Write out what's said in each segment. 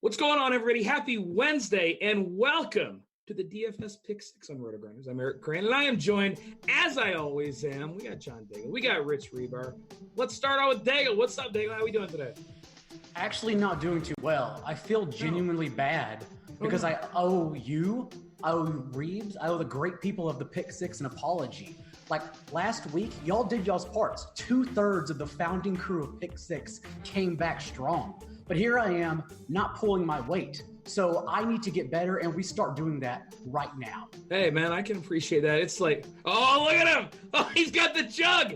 What's going on, everybody? Happy Wednesday, and welcome to the DFS Pick 6 on RotoGrinders. I'm Eric Crain, and I am joined, as I always am, we got John Daigle, we got Rich Hribar. Let's start out with Daigle. What's up, Daigle? How are we doing today? Actually not doing too well. I feel genuinely bad because I owe you, I owe Reeves, I owe the great people of the Pick 6 an apology. Like last week, y'all did y'all's parts. 2/3 of the founding crew of Pick 6 came back strong. But here I am, not pulling my weight. So I need to get better, and we start doing that right now. Hey, man, I can appreciate that. It's like, oh, look at him. Oh, he's got the jug.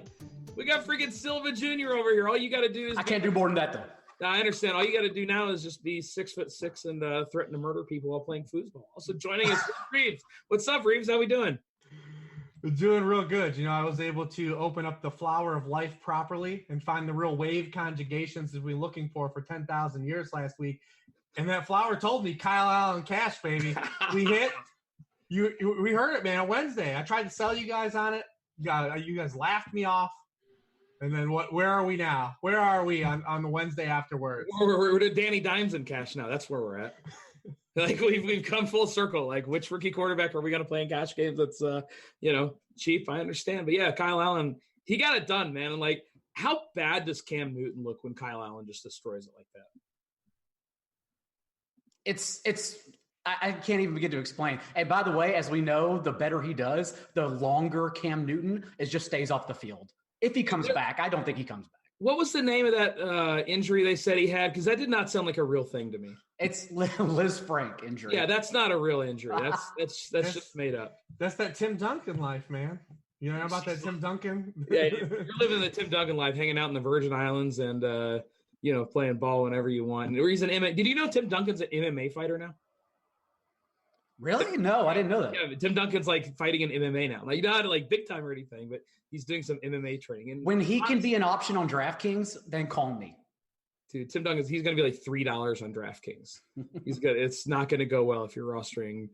We got freaking Silva Jr. over here. All you got to do is... I can't do more than that, though. I understand. All you got to do now is just be 6'6" and threaten to murder people while playing foosball. Also joining us, Reeves. What's up, Reeves? How we doing? We're doing real good. You know, I was able to open up the flower of life properly and find the real wave conjugations that we've been looking for 10,000 years last week. And that flower told me Kyle Allen cash, baby. We hit. We heard it, man, on Wednesday. I tried to sell you guys on it. You guys laughed me off. And then where are we now? Where are we on the Wednesday afterwards? We're to Danny Dimes in cash now. That's where we're at. Like we've come full circle. Like which rookie quarterback are we going to play in cash games? That's cheap. I understand, but yeah, Kyle Allen, he got it done, man. And like, how bad does Cam Newton look when Kyle Allen just destroys it like that? I can't even begin to explain. And by the way, as we know, the better he does, the longer Cam Newton just stays off the field. If he comes back, I don't think he comes back. What was the name of that injury they said he had? Because that did not sound like a real thing to me. It's Liz Frank injury. Yeah, that's not a real injury. That's just made up. That's that Tim Duncan life, man. You know about that Tim Duncan? Yeah, you're living the Tim Duncan life, hanging out in the Virgin Islands and playing ball whenever you want. And he's an MMA. Did you know Tim Duncan's an MMA fighter now? Really? No, I didn't know that. Yeah, Tim Duncan's like fighting in MMA now. Like not like big time or anything, but he's doing some MMA training. And when he can be an option on DraftKings, then call me. Dude, Tim Duncan, he's going to be like $3 on DraftKings. He's good. It's not going to go well if you're rostering,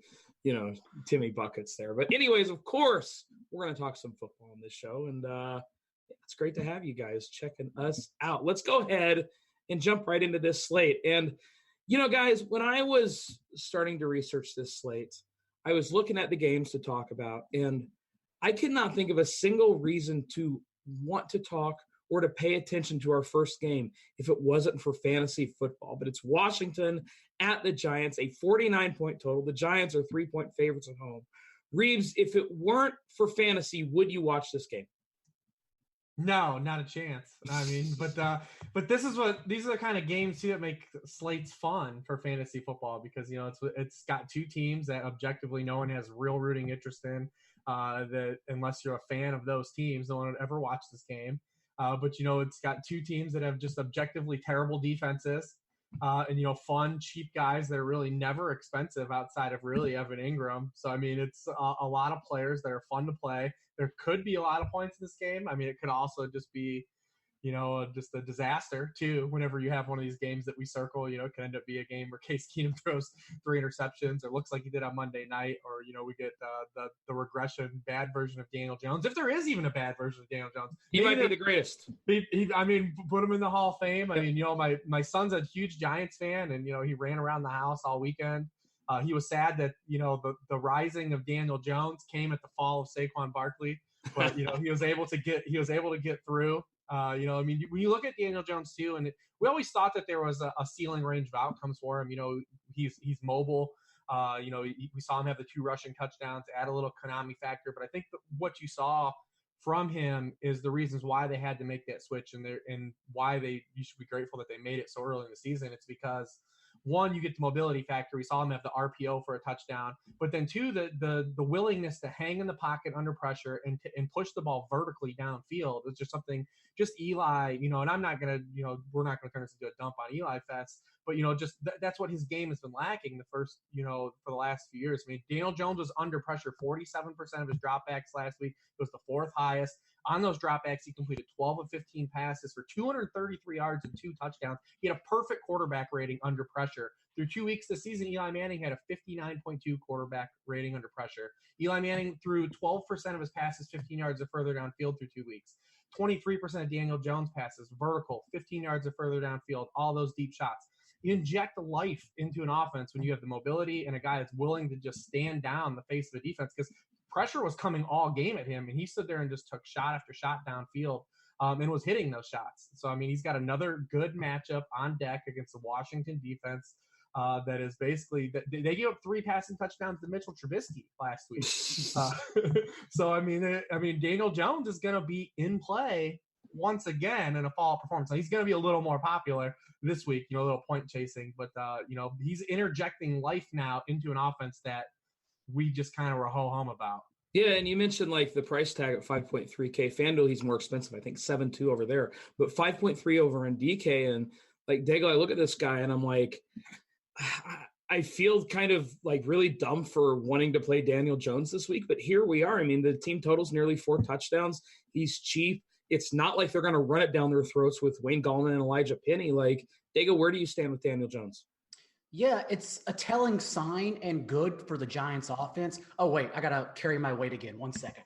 Timmy Buckets there. But anyways, of course, we're going to talk some football on this show, and it's great to have you guys checking us out. Let's go ahead and jump right into this slate. And guys, when I was starting to research this slate, I was looking at the games to talk about, and I could not think of a single reason to want to talk or to pay attention to our first game if it wasn't for fantasy football. But it's Washington at the Giants, a 49-point total. The Giants are 3-point favorites at home. Reeves, if it weren't for fantasy, would you watch this game? No, not a chance. I mean, but these are the kind of games too that make slates fun for fantasy football because it's got two teams that objectively no one has real rooting interest in. That unless you're a fan of those teams, no one would ever watch this game. But it's got two teams that have just objectively terrible defenses, and fun, cheap guys that are really never expensive outside of really Evan Ingram. So I mean, it's a lot of players that are fun to play. There could be a lot of points in this game. I mean, it could also just be, just a disaster too. Whenever you have one of these games that we circle, it could end up be a game where Case Keenum throws 3 interceptions, or looks like he did on Monday night, or we get the regression bad version of Daniel Jones, if there is even a bad version of Daniel Jones. He might be the greatest. I mean, put him in the Hall of Fame. I mean, my son's a huge Giants fan, and he ran around the house all weekend. He was sad that the rising of Daniel Jones came at the fall of Saquon Barkley, but he was able to get through. I mean, when you look at Daniel Jones too, and we always thought that there was a ceiling range of outcomes for him. He's mobile. We saw him have the 2 rushing touchdowns, add a little Konami factor. But I think what you saw from him is the reasons why they had to make that switch, and why you should be grateful that they made it so early in the season. It's because, one, you get the mobility factor. We saw him have the RPO for a touchdown, but then 2, the willingness to hang in the pocket under pressure and push the ball vertically downfield. It's just something, just Eli, and I'm not going to, we're not going to turn this into a dump on Eli Fest, but that's what his game has been lacking the first, for the last few years. I mean, Daniel Jones was under pressure 47% of his dropbacks last week. It was the 4th highest. On those dropbacks, he completed 12 of 15 passes for 233 yards and 2 touchdowns. He had a perfect quarterback rating under pressure. Through 2 weeks this season, Eli Manning had a 59.2 quarterback rating under pressure. Eli Manning threw 12% of his passes 15 yards or further downfield through 2 weeks. 23% of Daniel Jones passes vertical, 15 yards or further downfield, all those deep shots. you inject life into an offense when you have the mobility and a guy that's willing to just stand down the face of the defense, because pressure was coming all game at him, and he stood there and just took shot after shot downfield and was hitting those shots. So, I mean, he's got another good matchup on deck against the Washington defense that is basically – they gave up 3 passing touchdowns to Mitchell Trubisky last week. So, I mean, Daniel Jones is going to be in play once again in a follow-up performance. So he's going to be a little more popular this week, a little point chasing. But, he's interjecting life now into an offense that we just kind of were ho-hum about. Yeah, and you mentioned like the price tag at 5.3K. FanDuel, he's more expensive. I think 7.2 over there, but 5.3 over in DK. And like Daigle, I look at this guy and I'm like, I feel kind of like really dumb for wanting to play Daniel Jones this week, but here we are. I mean, the team total's nearly 4 touchdowns. He's cheap. It's not like they're going to run it down their throats with Wayne Gallman and Elijah Penny. Like, Daigle, where do you stand with Daniel Jones? Yeah, it's a telling sign and good for the Giants offense. Oh, wait, I got to carry my weight again. 1 second.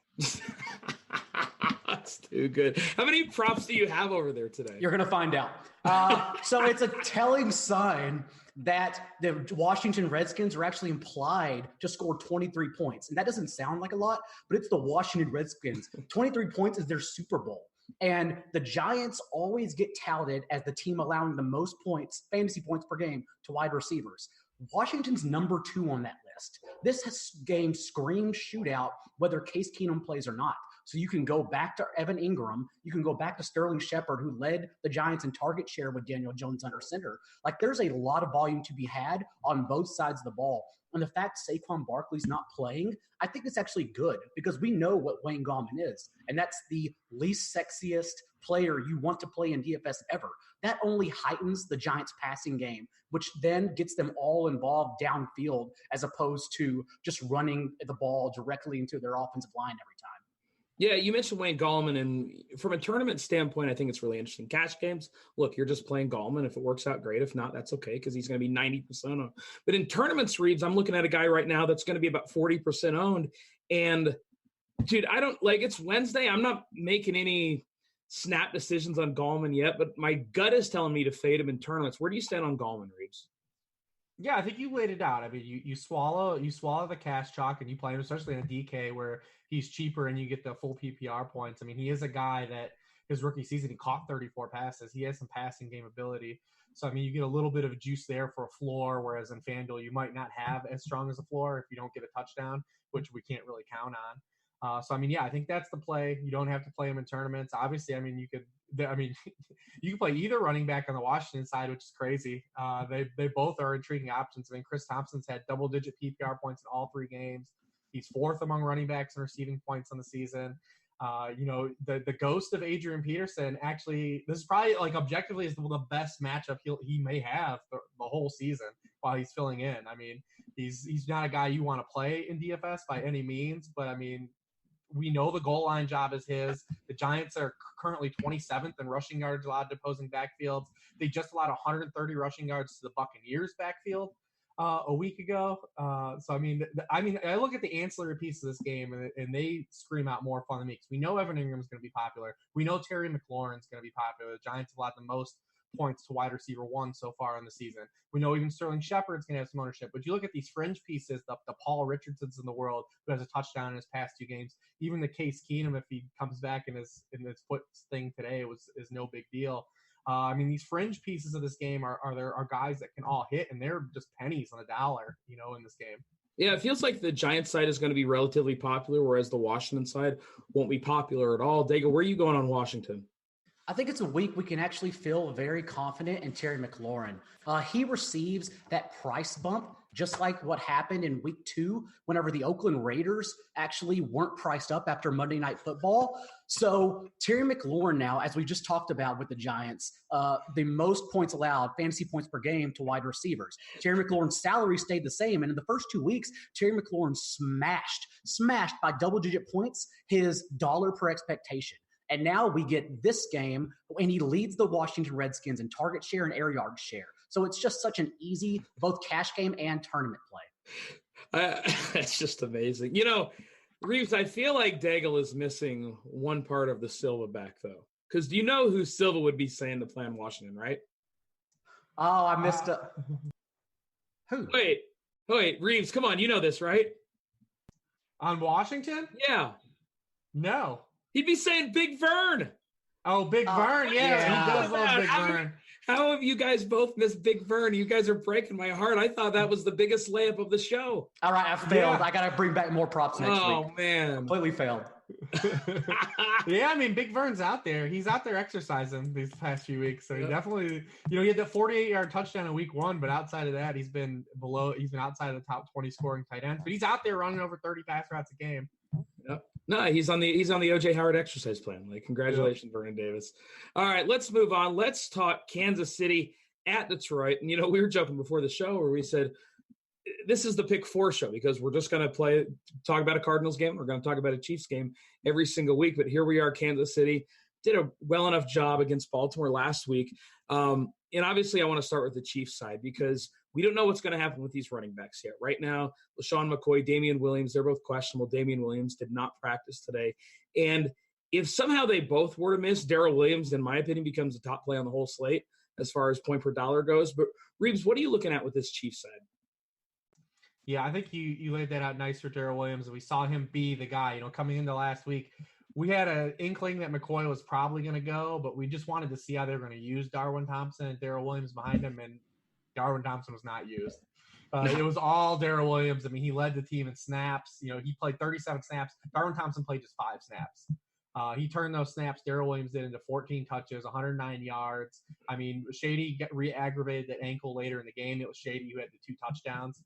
That's too good. How many props do you have over there today? You're going to find out. So it's a telling sign that the Washington Redskins are actually implied to score 23 points. And that doesn't sound like a lot, but it's the Washington Redskins. 23 points is their Super Bowl. And the Giants always get touted as the team allowing the most points, fantasy points per game, to wide receivers. Washington's number 2 on that list. This game screams shootout, whether Case Keenum plays or not. So you can go back to Evan Ingram. You can go back to Sterling Shepard, who led the Giants in target share with Daniel Jones under center. Like, there's a lot of volume to be had on both sides of the ball. And the fact Saquon Barkley's not playing, I think it's actually good, because we know what Wayne Gallman is. And that's the least sexiest player you want to play in DFS ever. That only heightens the Giants passing game, which then gets them all involved downfield as opposed to just running the ball directly into their offensive line every time. Yeah, you mentioned Wayne Gallman, and from a tournament standpoint, I think it's really interesting. Cash games, look, you're just playing Gallman. If it works out, great. If not, that's okay, because he's going to be 90% owned. But in tournaments, Reeves, I'm looking at a guy right now that's going to be about 40% owned. And, dude, I don't – like, it's Wednesday. I'm not making any snap decisions on Gallman yet, but my gut is telling me to fade him in tournaments. Where do you stand on Gallman, Reeves? Yeah, I think you laid it out. I mean, you swallow the cash chalk and you play him, especially in a DK where he's cheaper and you get the full PPR points. I mean, he is a guy that his rookie season, he caught 34 passes. He has some passing game ability. So, I mean, you get a little bit of a juice there for a floor, whereas in FanDuel, you might not have as strong as a floor if you don't get a touchdown, which we can't really count on. So, I mean, yeah, I think that's the play. You don't have to play him in tournaments. Obviously, I mean, you can play either running back on the Washington side, which is crazy. They both are intriguing options. I mean, Chris Thompson's had double-digit PPR points in all 3 games. He's 4th among running backs in receiving points on the season. The ghost of Adrian Peterson, actually, this is probably, like, objectively is the best matchup he may have the whole season while he's filling in. I mean, he's not a guy you want to play in DFS by any means, but, I mean, we know the goal line job is his. The Giants are currently 27th in rushing yards allowed to opposing backfields. They just allowed 130 rushing yards to the Buccaneers backfield a week ago. So, I mean, I look at the ancillary pieces of this game, and they scream out more fun than me. Because we know Evan Ingram is going to be popular. We know Terry McLaurin's going to be popular. The Giants have allowed the most points to wide receiver 1 so far in the season. We know even Sterling Shepard's going to have some ownership. But you look at these fringe pieces, the Paul Richardsons in the world who has a touchdown in his past 2 games. Even the Case Keenum, if he comes back in his foot thing today, is no big deal. I mean, these fringe pieces of this game are guys that can all hit, and they're just pennies on a dollar, in this game. Yeah, it feels like the Giants side is going to be relatively popular, whereas the Washington side won't be popular at all. Daigle, where are you going on Washington? I think it's a week we can actually feel very confident in Terry McLaurin. He receives that price bump just like what happened in week 2 whenever the Oakland Raiders actually weren't priced up after Monday Night Football. So Terry McLaurin now, as we just talked about with the Giants, the most points allowed, fantasy points per game to wide receivers. Terry McLaurin's salary stayed the same. And in the first 2 weeks, Terry McLaurin smashed by double-digit points his dollar per expectation. And now we get this game, and he leads the Washington Redskins in target share and air yard share. So it's just such an easy both cash game and tournament play. It's just amazing. Reeves, I feel like Daigle is missing one part of the Silva back, though. Because do you know who Silva would be saying to play in Washington, right? Oh, I missed it. Who? Wait, Reeves, come on. You know this, right? On Washington? Yeah. No. He'd be saying Big Vern. Oh, Big Vern. Yeah, he does love Big Vern. How have you guys both missed Big Vern? You guys are breaking my heart. I thought that was the biggest layup of the show. All right, I failed. I got to bring back more props next week. Oh, man. Completely failed. Yeah, I mean, Big Vern's out there. He's out there exercising these past few weeks. So he definitely, he had that 48-yard touchdown in week 1, but outside of that, he's been outside of the top 20 scoring tight ends. But he's out there running over 30 pass routes a game. Yep. No, he's on the OJ Howard exercise plan. Like, congratulations, Vernon Davis. All right, let's move on. Let's talk Kansas City at Detroit. And, we were joking before the show where we said, this is the pick 4 show because we're just going to talk about a Cardinals game. We're going to talk about a Chiefs game every single week. But here we are, Kansas City did a well enough job against Baltimore last week. And obviously I want to start with the Chiefs side because we don't know what's going to happen with these running backs yet. Right now, LaShawn McCoy, Damian Williams, they're both questionable. Damian Williams did not practice today. And if somehow they both were to miss, Darrell Williams, in my opinion, becomes the top play on the whole slate as far as point per dollar goes. But Reeves, what are you looking at with this Chiefs side? Yeah, I think you laid that out nice for Darrell Williams. We saw him be the guy, coming into last week. We had an inkling that McCoy was probably going to go, but we just wanted to see how they were going to use Darwin Thompson and Darrell Williams behind him, and Darwin Thompson was not used. It was all Darrell Williams. I mean, he led the team in snaps. He played 37 snaps. Darwin Thompson played just 5 snaps. He turned those snaps, Darrell Williams did, into 14 touches, 109 yards. I mean, Shady re-aggravated that ankle later in the game. It was Shady who had the 2 touchdowns.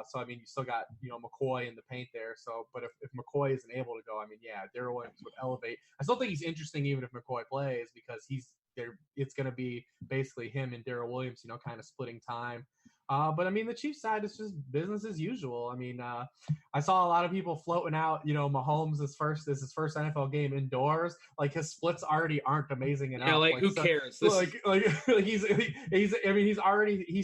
So, I mean, you still got, McCoy in the paint there. So, but if McCoy isn't able to go, I mean, yeah, Darrell Williams would elevate. I still think he's interesting even if McCoy plays because he's there. It's going to be basically him and Darrell Williams, kind of splitting time. But I mean, the Chiefs side is just business as usual. I mean, I saw a lot of people floating out, Mahomes is his first NFL game indoors. Like his splits already aren't amazing enough. Yeah, like who cares? He's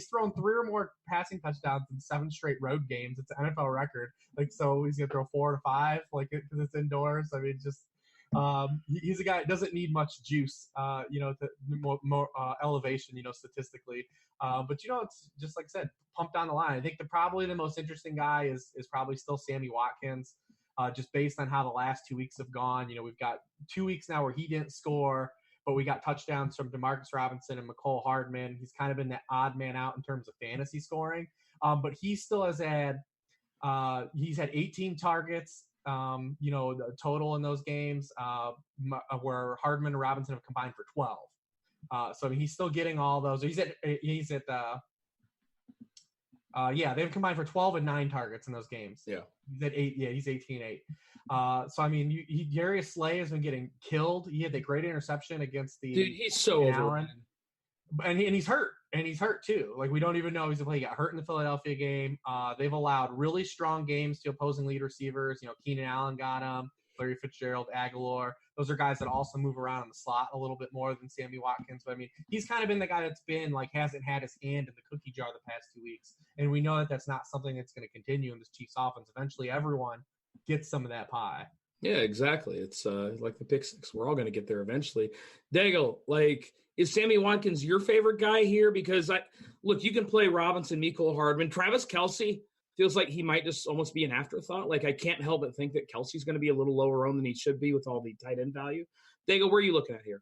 thrown 3 or more passing touchdowns in 7 straight road games. It's an NFL record. Like, so he's gonna throw 4 to 5, because it's indoors. I mean, just. He's a guy that doesn't need much juice, to more elevation, statistically. But it's just like I said, pump down the line. I think probably the most interesting guy is probably still Sammy Watkins, just based on how the last 2 weeks have gone. We've got 2 weeks now where he didn't score, but we got touchdowns from Demarcus Robinson and Mecole Hardman. He's kind of been that odd man out in terms of fantasy scoring, but he still has had he's had 18 targets. The total in those games, where Hardman and Robinson have combined for 12. So I mean, he's still getting all those. They've combined for 12 and 9 targets in those games. Yeah. He's at 8. Yeah, he's 18-8. So I mean, Darius Slay has been getting killed. He had that great interception against the. Dude, he's so over. And he's hurt. And he's hurt too. Like, we don't even know he's a play. He got hurt in the Philadelphia game. They've allowed really strong games to opposing lead receivers. Keenan Allen got him. Larry Fitzgerald, Aguilar. Those are guys that also move around in the slot a little bit more than Sammy Watkins. But I mean, he's kind of been the guy that's been hasn't had his hand in the cookie jar the past 2 weeks. And we know that that's not something that's going to continue in this Chiefs offense. Eventually, everyone gets some of that pie. Yeah, exactly. It's like the pick 6. We're all going to get there eventually. Daigle, is Sammy Watkins your favorite guy here? Because you can play Robinson, Mecole Hardman, Travis Kelce. Feels like he might just almost be an afterthought. Like, I can't help but think that Kelsey's going to be a little lower owned than he should be with all the tight end value. Daigle, where are you looking at here?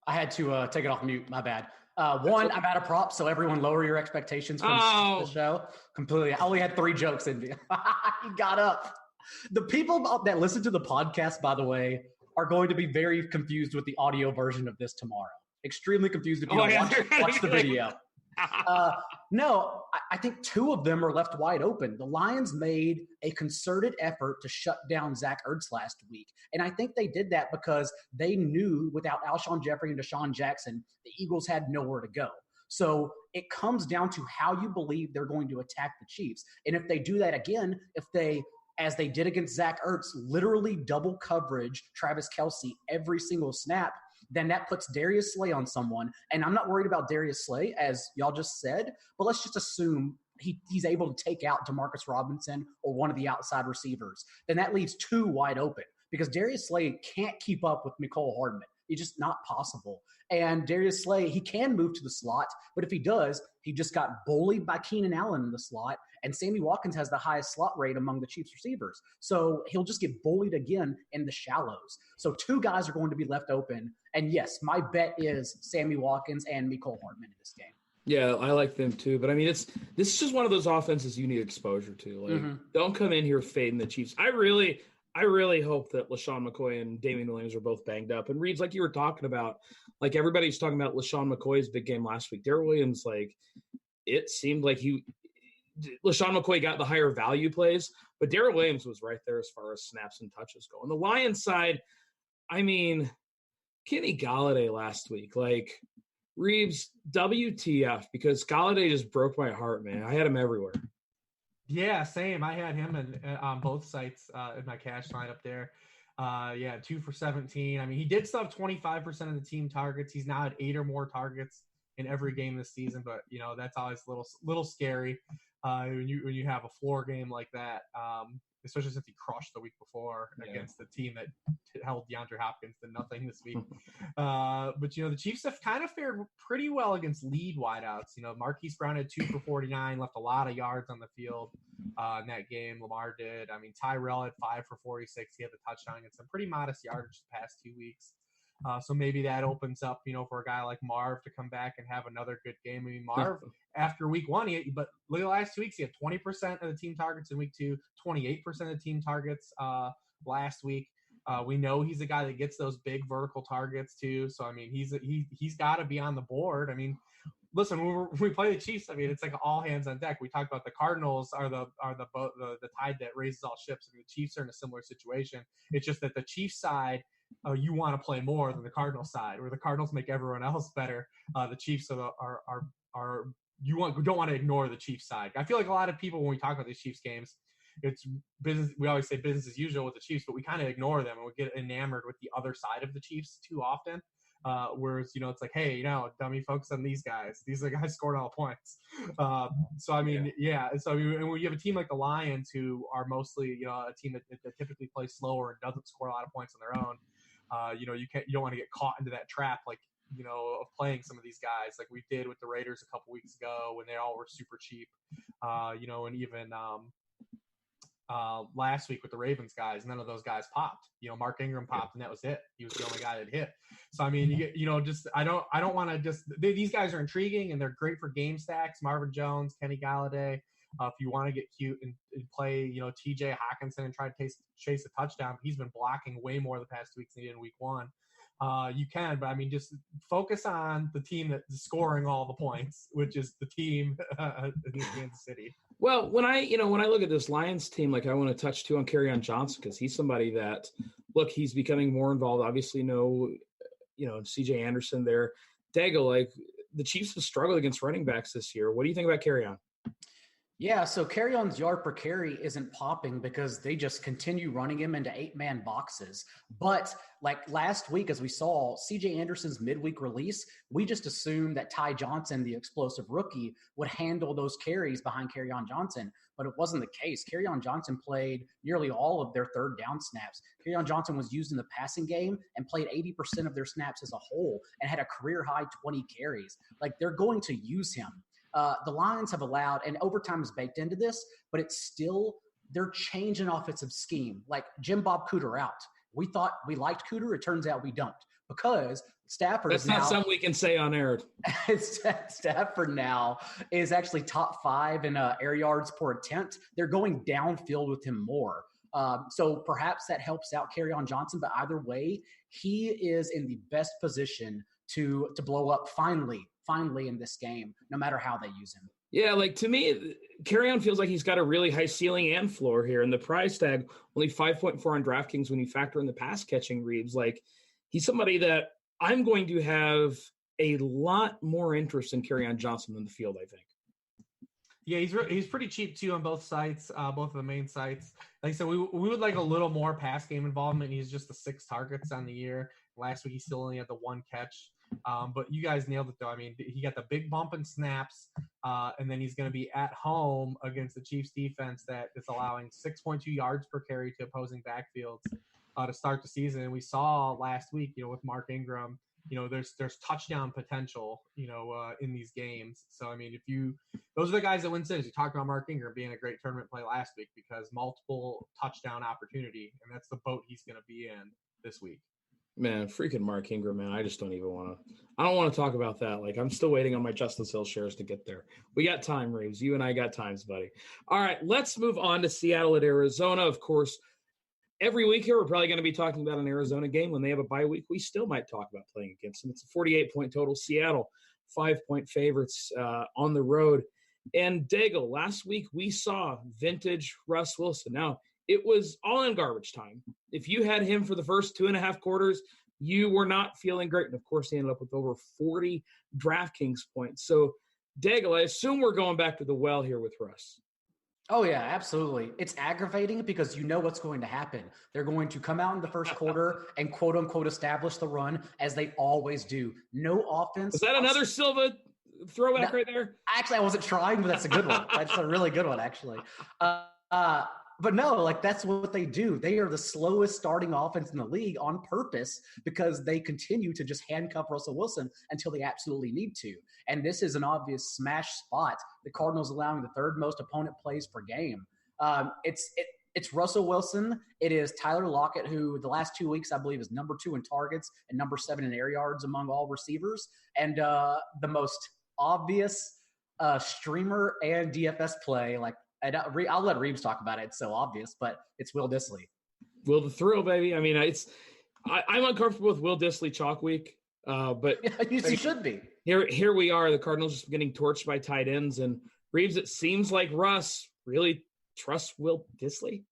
I had to take it off mute. My bad. One, I'm out of props, so everyone lower your expectations from the show. Completely. I only had 3 jokes in me. He got up. The people that listen to the podcast, by the way, are going to be very confused with the audio version of this tomorrow. Extremely confused if you don't watch the video. No, I think 2 of them are left wide open. The Lions made a concerted effort to shut down Zach Ertz last week. And I think they did that because they knew without Alshon Jeffrey and Deshaun Jackson, the Eagles had nowhere to go. So it comes down to how you believe they're going to attack the Chiefs. And if they do that again, as they did against Zach Ertz, literally double coverage Travis Kelce every single snap, then that puts Darius Slay on someone. And I'm not worried about Darius Slay, as y'all just said, but let's just assume he's able to take out Demarcus Robinson or one of the outside receivers. Then that leaves 2 wide open because Darius Slay can't keep up with Mecole Hardman. It's just not possible. And Darius Slay, he can move to the slot, but if he does, he just got bullied by Keenan Allen in the slot, and Sammy Watkins has the highest slot rate among the Chiefs receivers. So he'll just get bullied again in the shallows. So 2 guys are going to be left open. And yes, my bet is Sammy Watkins and Mecole Hardman in this game. Yeah, I like them too. But I mean, this is just one of those offenses you need exposure to. Like, don't come in here fading the Chiefs. I really hope that LaShawn McCoy and Damian Williams are both banged up. And Reeves, like you were talking about, like everybody's talking about LaShawn McCoy's big game last week. Darrell Williams, like it seemed like LaShawn McCoy got the higher value plays, but Darrell Williams was right there as far as snaps and touches go. On the Lions side, I mean, Kenny Golladay last week, like Reeves, WTF, because Golladay just broke my heart, man. I had him everywhere. Yeah, same. I had him on both sites in my cash lineup there. 2 for 17. I mean, he did still have 25% of the team targets. He's now at 8 or more targets in every game this season, but that's always a little scary when you have a floor game like that. Especially since he crushed the week before against the team that held DeAndre Hopkins to nothing this week. But the Chiefs have kind of fared pretty well against lead wideouts. Marquise Brown had 2 for 49, left a lot of yards on the field in that game. Lamar did. I mean, Tyrell had 5 for 46. He had the touchdown and some pretty modest yardage the past 2 weeks. So maybe that opens up, for a guy like Marv to come back and have another good game. I mean, Marv, after week 1, but look at the last 2 weeks, he had 20% of the team targets in week 2, 28% of the team targets last week. We know he's a guy that gets those big vertical targets too. So, I mean, he's got to be on the board. I mean, listen, when we play the Chiefs, I mean, it's like all hands on deck. We talked about the Cardinals are the tide that raises all ships. I mean, the Chiefs are in a similar situation. It's just that the Chiefs side, you want to play more than the Cardinals side, where the Cardinals make everyone else better. The Chiefs are don't want to ignore the Chiefs side. I feel like a lot of people, when we talk about these Chiefs games, it's business. We always say business as usual with the Chiefs, but we kind of ignore them and we get enamored with the other side of the Chiefs too often. Whereas, it's like, hey, dummy, focus on these guys. These are the guys scoring all the points. So, I mean, So, and when you have a team like the Lions, who are mostly, a team that typically plays slower and doesn't score a lot of points on their own, you don't want to get caught into that trap, like, of playing some of these guys like we did with the Raiders a couple weeks ago when they all were super cheap, and even last week with the Ravens guys, none of those guys popped. Mark Ingram popped, and that was it. He was the only guy that hit. So I mean, I don't want to these guys are intriguing and they're great for game stacks. Marvin Jones, Kenny Golladay. If you want to get cute and play, T.J. Hawkinson and try to chase a touchdown, he's been blocking way more the past 2 weeks than he did in week 1. You can, but I mean, just focus on the team that's scoring all the points, which is the team in Kansas City. Well, when I look at this Lions team, like I want to touch too on Kerryon Johnson, because he's somebody that, look, he's becoming more involved. Obviously, C.J. Anderson there. Daigle, like the Chiefs have struggled against running backs this year. What do you think about Kerryon? Yeah, so Kerryon's yard per carry isn't popping because they just continue running him into 8-man boxes. But like last week, as we saw, C.J. Anderson's midweek release, we just assumed that Ty Johnson, the explosive rookie, would handle those carries behind Kerryon Johnson. But it wasn't the case. Kerryon Johnson played nearly all of their third down snaps. Kerryon Johnson was used in the passing game and played 80% of their snaps as a whole and had a career-high 20 carries. Like, they're going to use him. The Lions have allowed, and overtime is baked into this, but it's still, they're changing offensive scheme. Like Jim Bob Cooter out. We thought we liked Cooter. It turns out we don't, because Stafford That's not something we can say on air. Stafford now is actually top 5 in air yards per attempt. They're going downfield with him more. So perhaps that helps out Kerryon Johnson, but either way, he is in the best position to blow up finally in this game, no matter how they use him. Yeah, like to me, Kerryon feels like he's got a really high ceiling and floor here, and the price tag only 5.4 on DraftKings when you factor in the pass catching reads. Like, he's somebody that I'm going to have a lot more interest in Kerryon Johnson than the field, I think. Yeah, he's pretty cheap too on both sites, both of the main sites. Like I said, we would like a little more pass game involvement. He's just the 6 targets on the year. Last week he still only had the 1 catch. But you guys nailed it, though. I mean, he got the big bump in snaps, and then he's going to be at home against the Chiefs defense that is allowing 6.2 yards per carry to opposing backfields. to start the season. And we saw last week, with Mark Ingram, there's touchdown potential, in these games. So, I mean, those are the guys that win cities. You talked about Mark Ingram being a great tournament play last week because multiple touchdown opportunity, and that's the boat he's going to be in this week. Man, freaking Mark Ingram, man. I just don't even want to. I don't want to talk about that. Like, I'm still waiting on my Justice Hill shares to get there. We got time, Reeves. You and I got times, buddy. All right, let's move on to Seattle at Arizona. Of course, every week here, we're probably going to be talking about an Arizona game. When they have a bye week, we still might talk about playing against them. It's a 48-point total. Seattle, 5-point favorites on the road. And Daigle, last week we saw vintage Russ Wilson. Now, it was all in garbage time. If you had him for the first 2.5 quarters, you were not feeling great. And, of course, he ended up with over 40 DraftKings points. So, Daigle, I assume we're going back to the well here with Russ. Oh, yeah, absolutely. It's aggravating because you know what's going to happen. They're going to come out in the first quarter and, quote-unquote, establish the run as they always do. No offense. Is that another Silva throwback right there? Actually, I wasn't trying, but that's a good one. That's a really good one, actually. But no, like that's what they do. They are the slowest starting offense in the league on purpose because they continue to just handcuff Russell Wilson until they absolutely need to. And this is an obvious smash spot. The Cardinals allowing the third most opponent plays per game. It's Russell Wilson. It is Tyler Lockett, who the last 2 weeks I believe is number 2 in targets and number 7 in air yards among all receivers. And the most obvious streamer and DFS play, like. And I'll let Reeves talk about it. It's so obvious, but it's Will Dissly. Will the thrill, baby. I mean, I'm uncomfortable with Will Dissly chalk week, but you should be. Here we are. The Cardinals just getting torched by tight ends, and Reeves. It seems like Russ really trusts Will Dissly.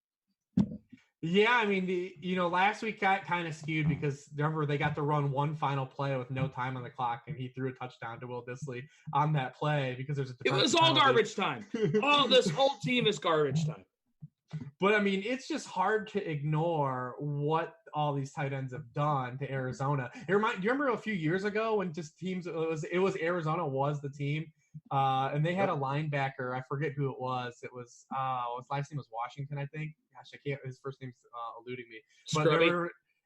Yeah, I mean, last week got kind of skewed because remember they got to run one final play with no time on the clock, and he threw a touchdown to Will Dissly on that play because there's it was all garbage time. This whole team is garbage time. But I mean, it's just hard to ignore what all these tight ends have done to Arizona. Do you remember a few years ago when just teams? It was Arizona was the team. And they had a linebacker. I forget who it was. It was his last name was Washington, I think. Gosh, I can't. His first name's eluding me. But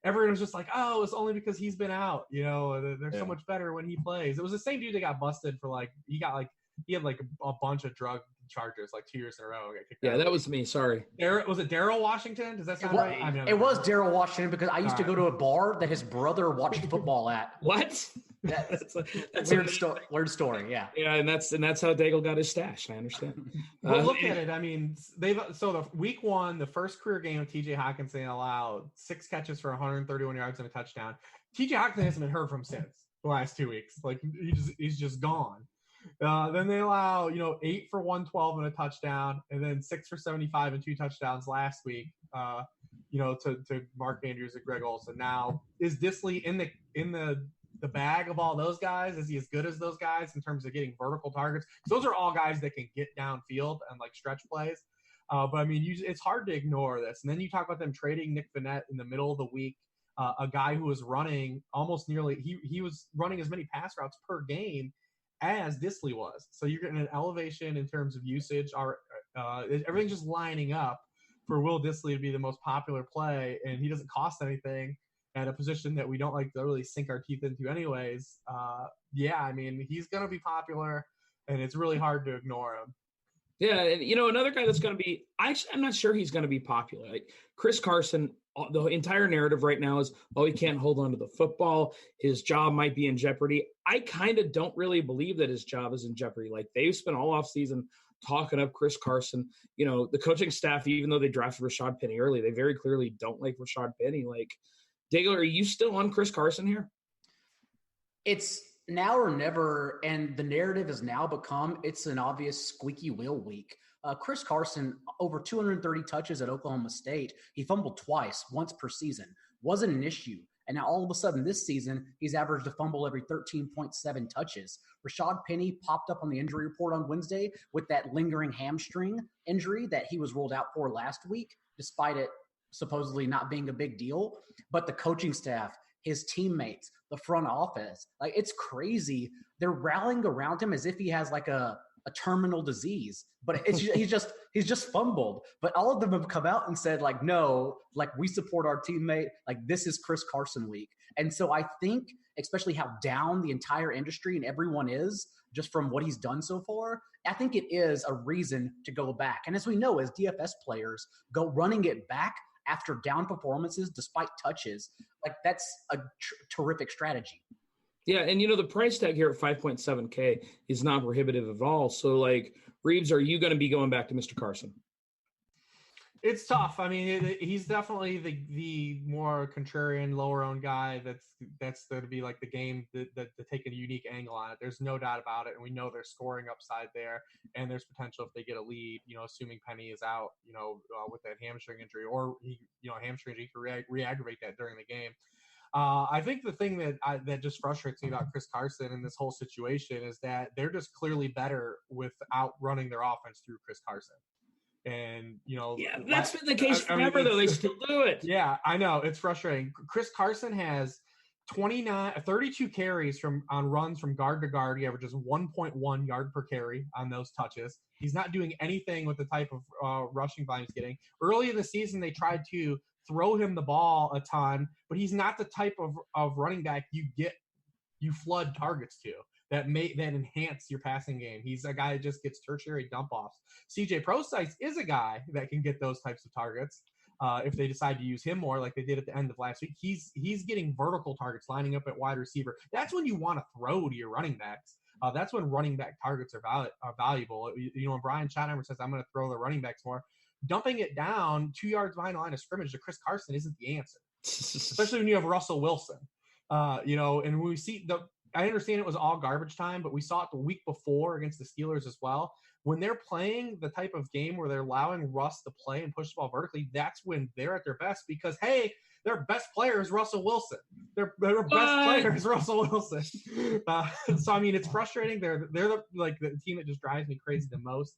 everyone was just like, "Oh, it's only because he's been out." They're so much better when he plays. It was the same dude that got busted for he had a bunch of drug charges 2 years in a row. Yeah, that was me. Sorry. Was it Daryl Washington? Does that sound right? It was Daryl Washington because I used to go to a bar that his brother watched football at. What? That's weird story. Yeah. Yeah, and that's how Daigle got his stash. I understand. Well, look at it. I mean, the week 1, the first career game of TJ Hawkinson allowed 6 catches for 131 yards and a touchdown. TJ Hawkinson hasn't been heard from since the last 2 weeks. He's just gone. Then they allow 8 for 112 and a touchdown, and then 6 for 75 and 2 touchdowns last week. To Mark Andrews and Greg Olsen. Now, is Dissly in the bag of all those guys? Is he as good as those guys in terms of getting vertical targets? Those are all guys that can get downfield and stretch plays. But I mean, it's hard to ignore this. And then you talk about them trading Nick Vannett in the middle of the week, a guy who was running almost nearly he was running as many pass routes per game as Dissly was. So you're getting an elevation in terms of usage. Everything's just lining up for Will Dissly to be the most popular play, and he doesn't cost anything at a position that we don't like to really sink our teeth into anyways. I mean, he's going to be popular, and it's really hard to ignore him. Yeah, and another guy that's going to be – I'm not sure he's going to be popular. Chris Carson, the entire narrative right now is, he can't hold on to the football. His job might be in jeopardy. I kind of don't really believe that his job is in jeopardy. They've spent all offseason talking up Chris Carson. The coaching staff, even though they drafted Rashad Penny early, they very clearly don't like Rashad Penny. Daigle, are you still on Chris Carson here? It's now or never, and the narrative has now become it's an obvious squeaky wheel week. Chris Carson, over 230 touches at Oklahoma State. He fumbled twice, once per season. Wasn't an issue. And now all of a sudden this season, he's averaged a fumble every 13.7 touches. Rashad Penny popped up on the injury report on Wednesday with that lingering hamstring injury that he was ruled out for last week, despite it supposedly not being a big deal. But the coaching staff, his teammates, the front office, it's crazy. They're rallying around him as if he has a a terminal disease, but he's just fumbled. But all of them have come out and said, like, no, like, we support our teammate. Like, this is Chris Carson week. And so I think, especially how down the entire industry and everyone is just from what he's done so far, I think it is a reason to go back. And as we know, as DFS players go running it back after down performances despite touches, like, that's a terrific strategy. Yeah, and the price tag here at 5.7K is not prohibitive at all. So, like, Reeves, are you going to be going back to Mr. Carson? It's tough. I mean, he's definitely the more contrarian, lower-owned guy. That's going to be like the game that take a unique angle on it. There's no doubt about it, and we know there's scoring upside there, and there's potential if they get a lead. Assuming Penny is out, with that hamstring injury, or hamstring injury, he can re-aggravate that during the game. I think the thing that just frustrates me about Chris Carson in this whole situation is that they're just clearly better without running their offense through Chris Carson. And, that's been the case forever, though. They still do it. Yeah, I know. It's frustrating. Chris Carson has 32 carries on runs from guard to guard. He averages 1.1 yard per carry on those touches. He's not doing anything with the type of rushing volume he's getting. Early in the season, they tried to throw him the ball a ton, but he's not the type of running back you flood targets to that enhance your passing game. He's a guy that just gets tertiary dump-offs. CJ Prosise is a guy that can get those types of targets if they decide to use him more like they did at the end of last week. He's getting vertical targets, lining up at wide receiver. That's when you want to throw to your running backs. That's when running back targets are valuable. When Brian Schottenheimer says, I'm going to throw the running backs more, dumping it down 2 yards behind the line of scrimmage to Chris Carson isn't the answer, especially when you have Russell Wilson. And when we see I understand it was all garbage time, but we saw it the week before against the Steelers as well. When they're playing the type of game where they're allowing Russ to play and push the ball vertically, that's when they're at their best because, hey, their best player is Russell Wilson. Their best player is Russell Wilson. So, I mean, it's frustrating. They're the team that just drives me crazy the most.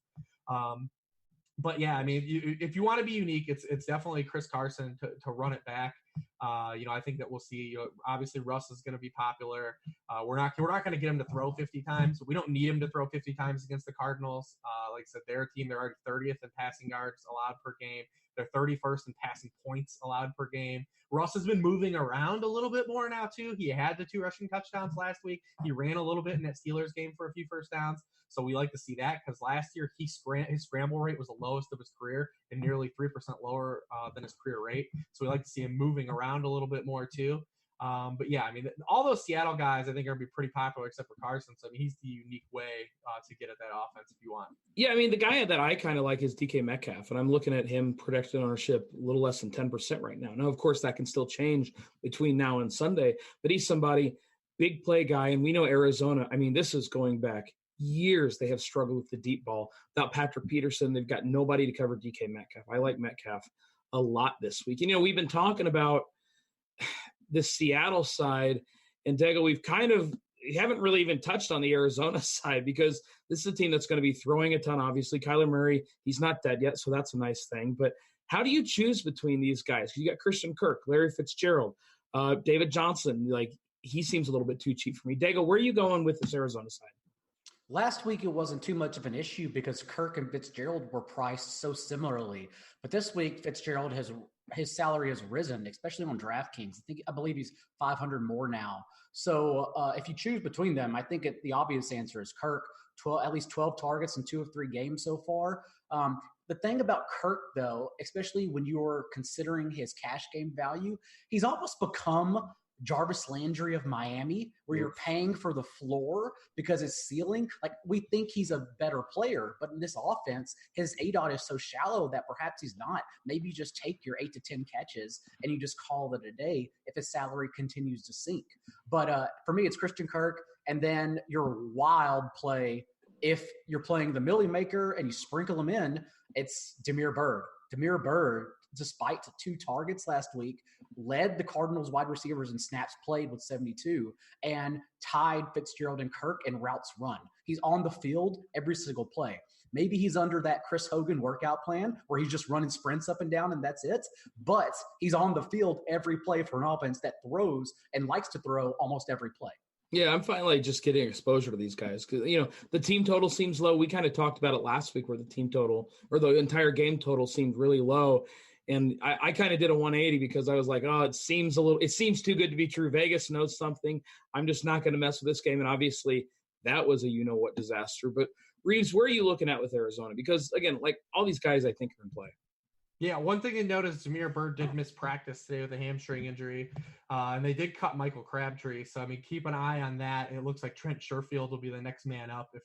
But yeah, I mean, if you want to be unique, it's definitely Chris Carson to run it back. I think that we'll see. Obviously, Russ is going to be popular. We're not going to get him to throw 50 times. We don't need him to throw 50 times against the Cardinals. Like I said, they're a team. They're already 30th in passing yards allowed per game. They're 31st in passing points allowed per game. Russ has been moving around a little bit more now too. He had the 2 rushing touchdowns last week. He ran a little bit in that Steelers game for a few first downs. So we like to see that because last year his scramble rate was the lowest of his career and nearly 3% lower than his career rate. So we like to see him moving around a little bit more too. But yeah, I mean, all those Seattle guys I think are going to be pretty popular except for Carson. So I mean, he's the unique way to get at that offense if you want. Yeah, I mean, the guy that I kind of like is DK Metcalf, and I'm looking at him projected ownership a little less than 10% right now. Now, of course, that can still change between now and Sunday, but he's somebody, big play guy, and we know Arizona, I mean, this is going back years. They have struggled with the deep ball. Without Patrick Peterson, they've got nobody to cover DK Metcalf. I like Metcalf a lot this week. And, we've been talking about the Seattle side, and Daigle, we haven't really even touched on the Arizona side because this is a team that's going to be throwing a ton. Obviously, Kyler Murray, he's not dead yet, so that's a nice thing. But how do you choose between these guys? You got Christian Kirk, Larry Fitzgerald, David Johnson. Like, he seems a little bit too cheap for me. Daigle, where are you going with this Arizona side? Last week, it wasn't too much of an issue because Kirk and Fitzgerald were priced so similarly. But this week, Fitzgerald his salary has risen, especially on DraftKings. I believe he's 500 more now. So if you choose between them, I think the obvious answer is Kirk. At least 12 targets in 2 of 3 games so far. The thing about Kirk, though, especially when you're considering his cash game value, he's almost become Jarvis Landry of Miami, where you're paying for the floor because his ceiling, like, we think he's a better player, but in this offense, his ADOT is so shallow that perhaps he's not. Maybe you just take your 8 to 10 catches and you just call it a day if his salary continues to sink. But for me, it's Christian Kirk, and then your wild play, if you're playing the Millie Maker and you sprinkle him in, it's Damiere Byrd. Damiere Byrd, despite 2 targets last week, led the Cardinals wide receivers in snaps played with 72 and tied Fitzgerald and Kirk in routes run. He's on the field every single play. Maybe he's under that Chris Hogan workout plan where he's just running sprints up and down and that's it. But he's on the field every play for an offense that throws and likes to throw almost every play. Yeah, I'm finally just getting exposure to these guys because, the team total seems low. We kind of talked about it last week where the team total or the entire game total seemed really low. And I kind of did a 180 because I was like, oh, it seems too good to be true. Vegas knows something. I'm just not going to mess with this game. And obviously that was a what disaster. But Reeves, where are you looking at with Arizona? Because again, like all these guys I think are in play. Yeah, one thing to note is Jameer Byrd did miss practice today with a hamstring injury, and they did cut Michael Crabtree. So, I mean, keep an eye on that. It looks like Trent Sherfield will be the next man up if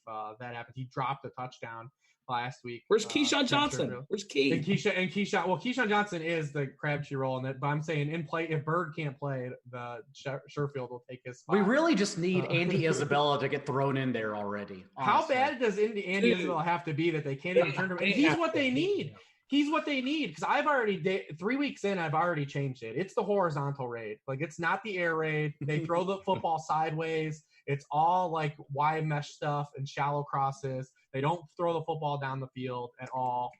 that happens. He dropped a touchdown last week. Where's Keyshawn Johnson? Where's Key? And Keyshawn Johnson is the Crabtree role, but I'm saying in play, if Byrd can't play, the Sherfield will take his spot. We really just need Andy Isabella to get thrown in there already. Honestly. How bad does Andy Isabella have to be that they can't even turn him? And he's what they need. He's what they need because I've already 3 weeks in. I've already changed it. It's the horizontal raid. Like it's not the air raid. They throw the football sideways. It's all like Y mesh stuff and shallow crosses. They don't throw the football down the field at all.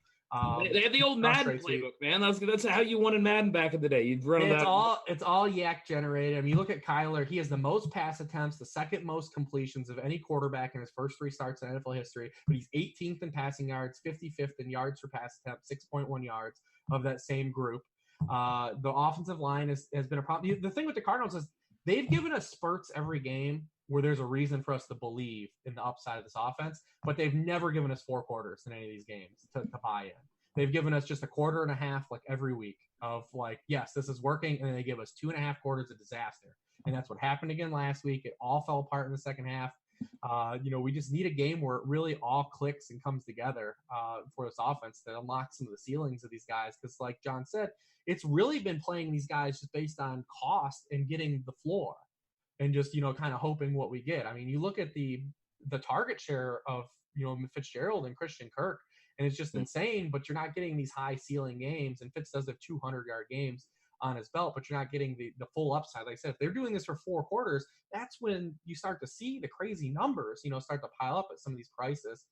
They had the old Madden playbook, man. That's how you won in Madden back in the day. You'd run It's all yak generated. I mean, you look at Kyler. He has the most pass attempts, the second most completions of any quarterback in his first 3 starts in NFL history. But he's 18th in passing yards, 55th in yards per pass attempt, 6.1 yards of that same group. The offensive line has been a problem. The thing with the Cardinals is they've given us spurts every game where there's a reason for us to believe in the upside of this offense, but they've never given us 4 quarters in any of these games to buy in. They've given us just a quarter and a half like every week of like, yes, this is working, and then they give us 2.5 quarters of disaster. And that's what happened again last week. It all fell apart in the second half. We just need a game where it really all clicks and comes together for this offense that unlocks some of the ceilings of these guys. Because like John said, it's really been playing these guys just based on cost and getting the floor. And just, kind of hoping what we get. I mean, you look at the target share of, Fitzgerald and Christian Kirk, and it's just insane, but you're not getting these high ceiling games. And Fitz does have 200-yard games on his belt, but you're not getting the full upside. Like I said, if they're doing this for 4 quarters, that's when you start to see the crazy numbers, start to pile up at some of these prices.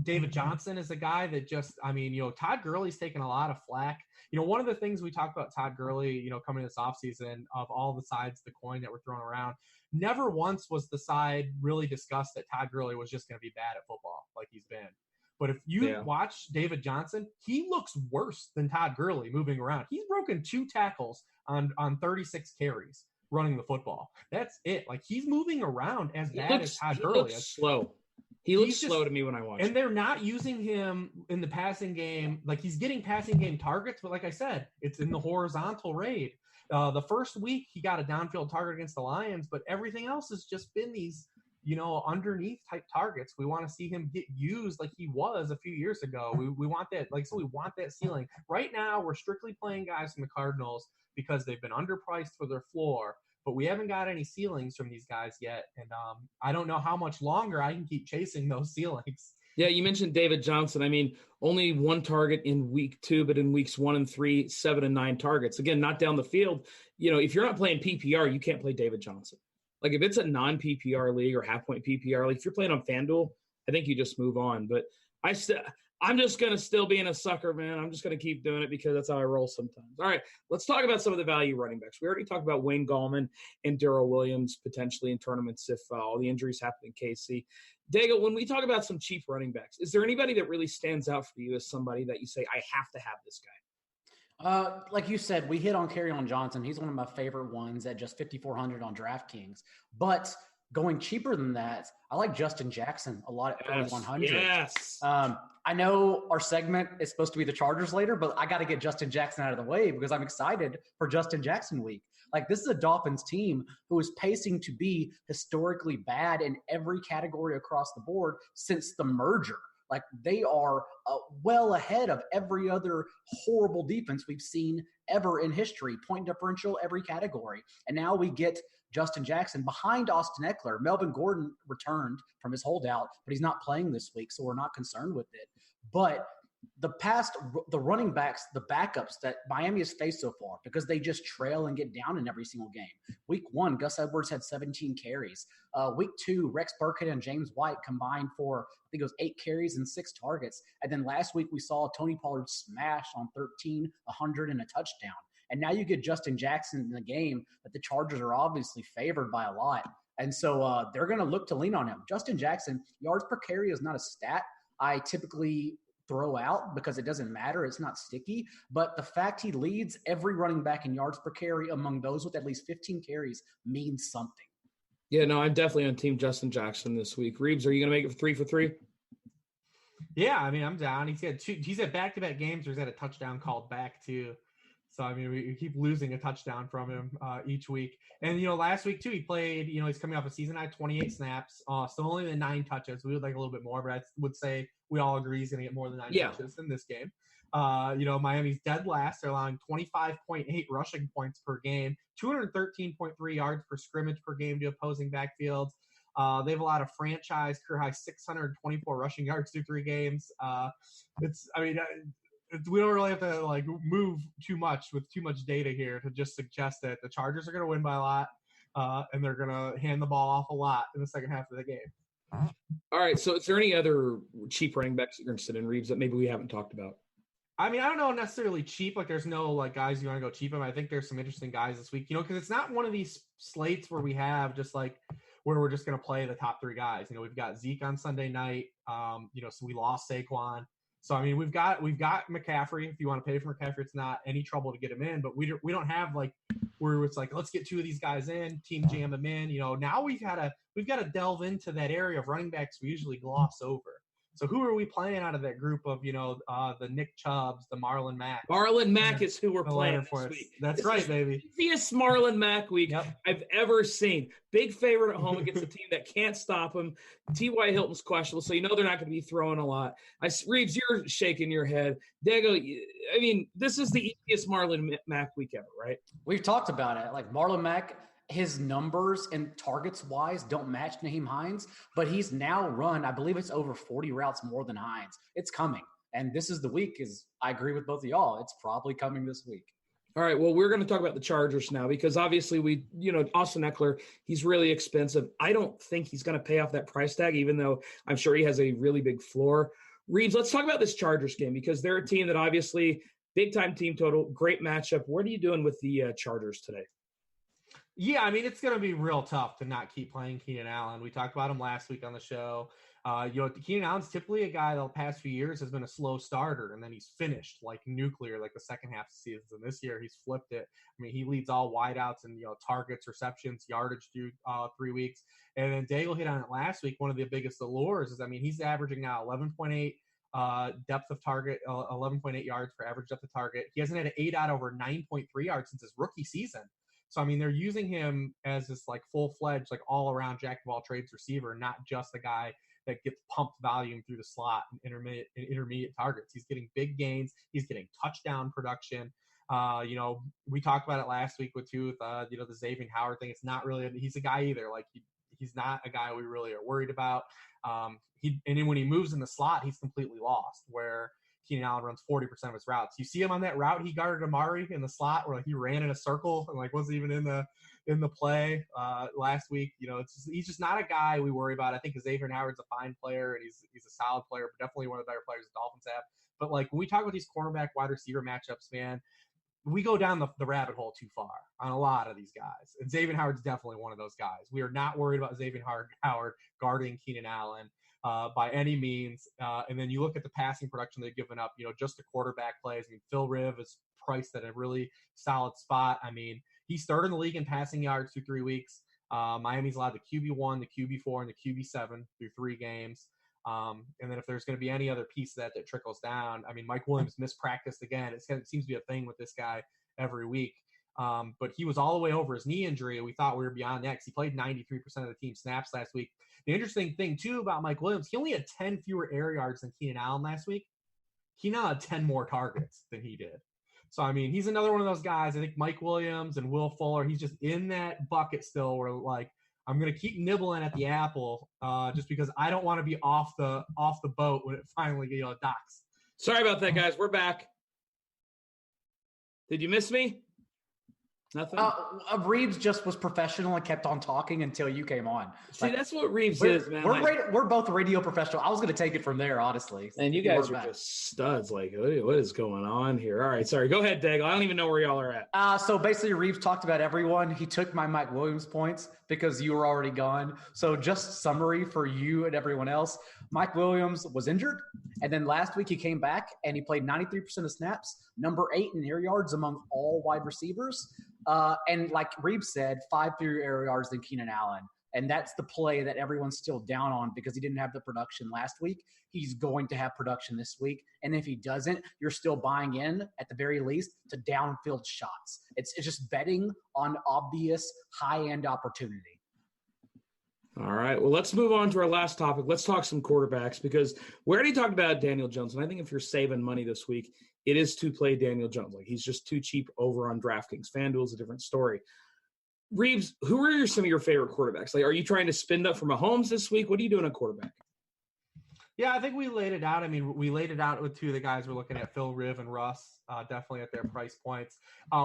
David Johnson is a guy that Todd Gurley's taken a lot of flack. One of the things we talked about Todd Gurley, coming this offseason of all the sides of the coin that were thrown around, never once was the side really discussed that Todd Gurley was just going to be bad at football like he's been. But if you watch David Johnson, he looks worse than Todd Gurley moving around. He's broken 2 tackles on 36 carries running the football. That's it. Like he's moving around as bad as Todd Gurley is. Slow. He looks slow to me when I watch him. And they're not using him in the passing game. Like he's getting passing game targets, but like I said, it's in the horizontal raid. The first week he got a downfield target against the Lions, but everything else has just been these, underneath type targets. We want to see him get used like he was a few years ago. We want that, we want that ceiling. Right now, we're strictly playing guys from the Cardinals because they've been underpriced for their floor. But we haven't got any ceilings from these guys yet. And I don't know how much longer I can keep chasing those ceilings. Yeah, you mentioned David Johnson. I mean, only 1 target in week 2, but in weeks 1 and 3, 7 and 9 targets. Again, not down the field. If you're not playing PPR, you can't play David Johnson. Like if it's a non-PPR league or half-point PPR league, if you're playing on FanDuel, I think you just move on. But I'm just going to still be in a sucker, man. I'm just going to keep doing it because that's how I roll sometimes. All right, let's talk about some of the value running backs. We already talked about Wayne Gallman and Darrell Williams potentially in tournaments if all the injuries happen in KC. Daigle, when we talk about some cheap running backs, is there anybody that really stands out for you as somebody that you say, I have to have this guy? Like you said, we hit on Kerryon Johnson. He's one of my favorite ones at just 5,400 on DraftKings. But going cheaper than that, I like Justin Jackson a lot at 3,100. Yes. I know our segment is supposed to be the Chargers later, but I got to get Justin Jackson out of the way because I'm excited for Justin Jackson week. Like this is a Dolphins team who is pacing to be historically bad in every category across the board since the merger. Like they are well ahead of every other horrible defense we've seen ever in history, point differential, every category. And now we get Justin Jackson behind Austin Eckler. Melvin Gordon returned from his holdout, but he's not playing this week, so we're not concerned with it. But the running backs, the backups that Miami has faced so far, because they just trail and get down in every single game. Week 1, Gus Edwards had 17 carries. Week 2, Rex Burkhead and James White combined for, I think it was 8 carries and 6 targets. And then last week we saw Tony Pollard smash on 13, 100, and a touchdown. And now you get Justin Jackson in the game, but the Chargers are obviously favored by a lot. And so they're going to look to lean on him. Justin Jackson, yards per carry is not a stat I typically throw out because it doesn't matter. It's not sticky. But the fact he leads every running back in yards per carry among those with at least 15 carries means something. Yeah, no, I'm definitely on Team Justin Jackson this week. Reeves, are you going to make it 3 for 3? Yeah, I mean, I'm down. He's had back-to-back games where he's had a touchdown called back too. So, I mean, we keep losing a touchdown from him each week. And, last week, too, he played, he's coming off a season-high 28 snaps, still only the 9 touches. We would like a little bit more, but I would say we all agree he's going to get more than 9 touches in this game. Miami's dead last. They're allowing 25.8 rushing points per game, 213.3 yards per scrimmage per game to opposing backfields. They have a lot of franchise career-high 624 rushing yards through 3 games. We don't really have to move too much with too much data here to just suggest that the Chargers are going to win by a lot, and they're going to hand the ball off a lot in the second half of the game. All right. So, is there any other cheap running backs that you're interested in, Reeves, that maybe we haven't talked about? I mean, I don't know necessarily cheap. There's no guys you want to go cheap on. I think there's some interesting guys this week. Because it's not one of these slates where we have just where we're just going to play the top 3 guys. We've got Zeke on Sunday night. So we lost Saquon. So, I mean, we've got McCaffrey. If you want to pay for McCaffrey, it's not any trouble to get him in. But we don't have where it's let's get 2 of these guys in, team jam them in. Now we've got to delve into that area of running backs we usually gloss over. So who are we playing out of that group of, the Nick Chubbs, the Marlon Mack? Marlon Mack is who we're playing this week. That's right, baby. The easiest Marlon Mack week I've ever seen. Big favorite at home against a team that can't stop him. T.Y. Hilton's questionable, so they're not going to be throwing a lot. Reeves, you're shaking your head. Daigle, I mean, this is the easiest Marlon Mack week ever, right? We've talked about it. Marlon Mack, his numbers and targets-wise don't match Nyheim Hines, but he's now run, I believe it's over 40 routes more than Hines. It's coming. And this is the week, I agree with both of y'all. It's probably coming this week. All right, well, we're going to talk about the Chargers now because obviously Austin Eckler, he's really expensive. I don't think he's going to pay off that price tag, even though I'm sure he has a really big floor. Reeves, let's talk about this Chargers game because they're a team that obviously, big-time team total, great matchup. What are you doing with the Chargers today? Yeah, I mean, it's going to be real tough to not keep playing Keenan Allen. We talked about him last week on the show. Keenan Allen's typically a guy that the past few years has been a slow starter, and then he's finished like nuclear, the second half of the season. And this year, he's flipped it. I mean, he leads all wideouts and targets, receptions, yardage through 3 weeks. And then Daigle hit on it last week. One of the biggest allures is, he's averaging now 11.8 depth of target, 11.8 yards per average depth of target. He hasn't had an 8 out over 9.3 yards since his rookie season. So, they're using him as this full-fledged, all-around jack-of-all-trades receiver, not just a guy that gets pumped volume through the slot and intermediate targets. He's getting big gains. He's getting touchdown production. We talked about it last week with the Xavier Howard thing. It's not really – he's a guy either. He's not a guy we really are worried about. And then when he moves in the slot, he's completely lost, where – Keenan Allen runs 40% of his routes. You see him on that route he guarded Amari in the slot where he ran in a circle and wasn't even in the play last week. He's just not a guy we worry about. I think Xavier Howard's a fine player and he's a solid player, but definitely one of the better players the Dolphins have. But when we talk about these cornerback wide receiver matchups, man, we go down the rabbit hole too far on a lot of these guys. And Xavier Howard's definitely one of those guys. We are not worried about Xavier Howard guarding Keenan Allen by any means. And then you look at the passing production they've given up, just the quarterback plays. Phil Riv is priced at a really solid spot. He's third in the league in passing yards through 3 weeks. Miami's allowed the QB1, the QB4, and the QB7 through 3 games. And then if there's going to be any other piece of that trickles down, Mike Williams mispracticed again. It seems to be a thing with this guy every week. But he was all the way over his knee injury. We thought we were beyond that because he played 93% of the team snaps last week. The interesting thing, too, about Mike Williams, he only had 10 fewer air yards than Keenan Allen last week. He now had 10 more targets than he did. So, he's another one of those guys. I think Mike Williams and Will Fuller, he's just in that bucket still where, I'm going to keep nibbling at the apple just because I don't want to be off the boat when it finally docks. Sorry about that, guys. We're back. Did you miss me? Nothing. Reeves just was professional and kept on talking until you came on. See, that's what Reeves is, man. We're both radio professional. I was going to take it from there, honestly. And you guys are just studs. Like, what is going on here? All right, sorry. Go ahead, Daigle. I don't even know where y'all are at. So basically, Reeves talked about everyone. He took my Mike Williams points because you were already gone. So just summary for you and everyone else. Mike Williams was injured, and then last week he came back and he played 93% of snaps, number 8 in air yards among all wide receivers. And like Reeves said, 5 fewer air yards than Keenan Allen. And that's the play that everyone's still down on because he didn't have the production last week. He's going to have production this week. And if he doesn't, you're still buying in, at the very least, to downfield shots. It's just betting on obvious high-end opportunity. All right. Well, let's move on to our last topic. Let's talk some quarterbacks because we already talked about Daniel Jones. And I think if you're saving money this week, it is to play Daniel Jones. Like, he's just too cheap over on DraftKings. FanDuel is a different story. Reeves, who are some of your favorite quarterbacks? Like, are you trying to spend up for Mahomes this week? What are you doing at quarterback? Yeah, I think we laid it out. I mean, we laid it out with two of the guys we're looking at, Phil, Riv, and Russ, definitely at their price points.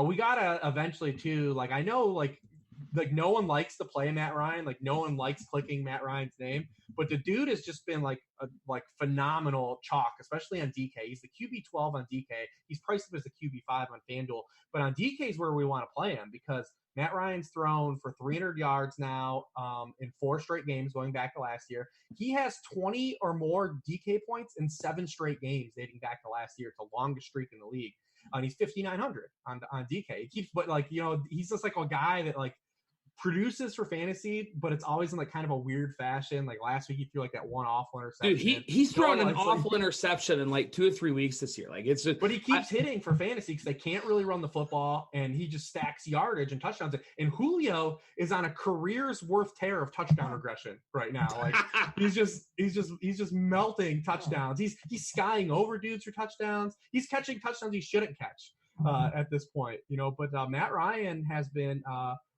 We got to eventually, too, like, I know, like no one likes to play Matt Ryan. Like, no one likes clicking Matt Ryan's name. But the dude has just been, like phenomenal chalk, especially on DK. He's the QB12 on DK. He's priced up as the QB5 on FanDuel. But on DK is where we want to play him because Matt Ryan's thrown for 300 yards now in 4 straight games going back to last year. He has 20 or more DK points in 7 straight games dating back to last year. It's the longest streak in the league. And he's 5,900 on DK. He keeps, but he's just like a guy that like produces for fantasy, but it's always in like kind of a weird fashion. Like last week, he threw like that one awful interception. Dude, he's thrown an awful interception in like 2 or 3 weeks this year. Like it's just, but he keeps hitting for fantasy because they can't really run the football, and he just stacks yardage and touchdowns. And Julio is on a career's worth tear of touchdown regression right now. Like he's just melting touchdowns. He's skying over dudes for touchdowns. He's catching touchdowns he shouldn't catch at this point. But Matt Ryan has been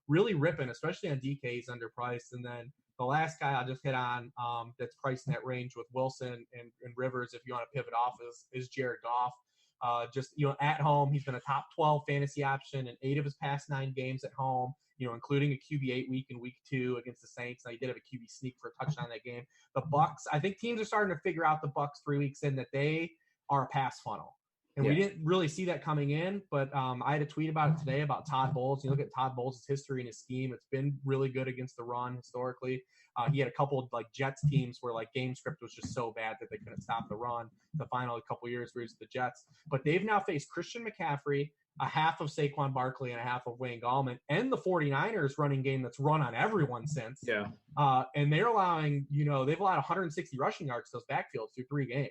really ripping, especially on DK. He's underpriced. And then the last guy I'll just hit on that's priced in that range with Wilson and Rivers, if you want to pivot off, is Jared Goff. At home, he's been a top 12 fantasy option in 8 of his past 9 games at home, including a QB8 week in week 2 against the Saints. Now, he did have a QB sneak for a touchdown that game. The Bucks, I think teams are starting to figure out the Bucks 3 weeks in that they are a pass funnel. And we didn't really see that coming in, but I had a tweet about it today about Todd Bowles. You look at Todd Bowles' history and his scheme. It's been really good against the run historically. He had a couple of like Jets teams where like game script was just so bad that they couldn't stop the run the final couple of years where he was the Jets. But they've now faced Christian McCaffrey, a half of Saquon Barkley, and a half of Wayne Gallman, and the 49ers running game that's run on everyone since. Yeah. And they're allowing, they've allowed 160 rushing yards to those backfields through 3 games.